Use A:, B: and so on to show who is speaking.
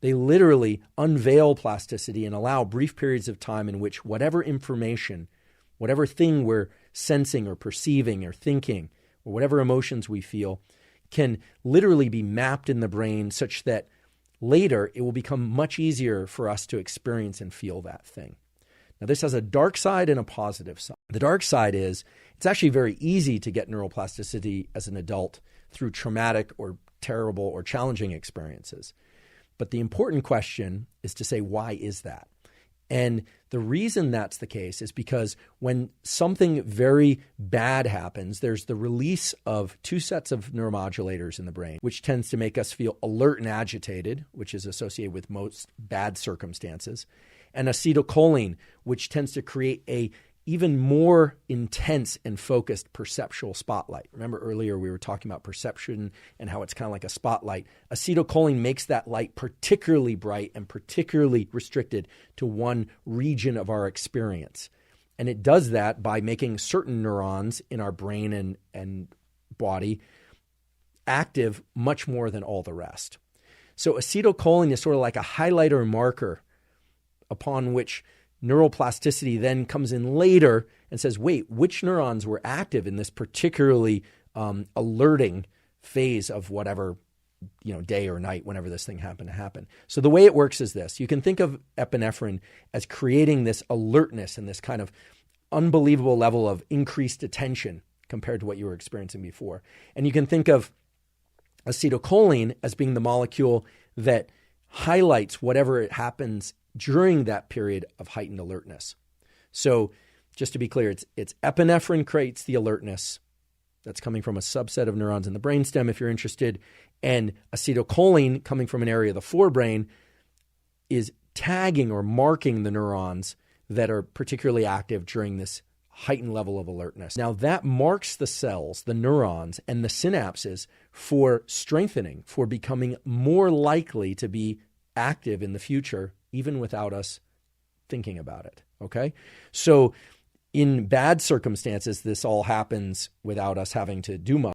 A: They literally unveil plasticity and allow brief periods of time in which whatever information, whatever thing we're sensing or perceiving or thinking, or whatever emotions we feel, can literally be mapped in the brain such that later it will become much easier for us to experience and feel that thing. Now, this has a dark side and a positive side. The dark side is it's actually very easy to get neuroplasticity as an adult through traumatic or terrible or challenging experiences. But the important question is to say, why is that? And the reason that's the case is because when something very bad happens, there's the release of two sets of neuromodulators in the brain, which tends to make us feel alert and agitated, which is associated with most bad circumstances, and acetylcholine, which tends to create a even more intense and focused perceptual spotlight. Remember earlier we were talking about perception and how it's kind of like a spotlight. Acetylcholine makes that light particularly bright and particularly restricted to one region of our experience. And it does that by making certain neurons in our brain and body active much more than all the rest. So acetylcholine is sort of like a highlighter marker upon which neuroplasticity then comes in later and says, wait, which neurons were active in this particularly alerting phase of whatever day or night, whenever this thing happened to happen. So the way it works is this. You can think of epinephrine as creating this alertness and this kind of unbelievable level of increased attention compared to what you were experiencing before. And you can think of acetylcholine as being the molecule that highlights whatever it happens during that period of heightened alertness. So just to be clear, it's epinephrine creates the alertness. That's coming from a subset of neurons in the brainstem, if you're interested. And acetylcholine, coming from an area of the forebrain, is tagging or marking the neurons that are particularly active during this heightened level of alertness. Now that marks the cells, the neurons, and the synapses for strengthening, for becoming more likely to be active in the future, even without us thinking about it, okay? So in bad circumstances, this all happens without us having to do much.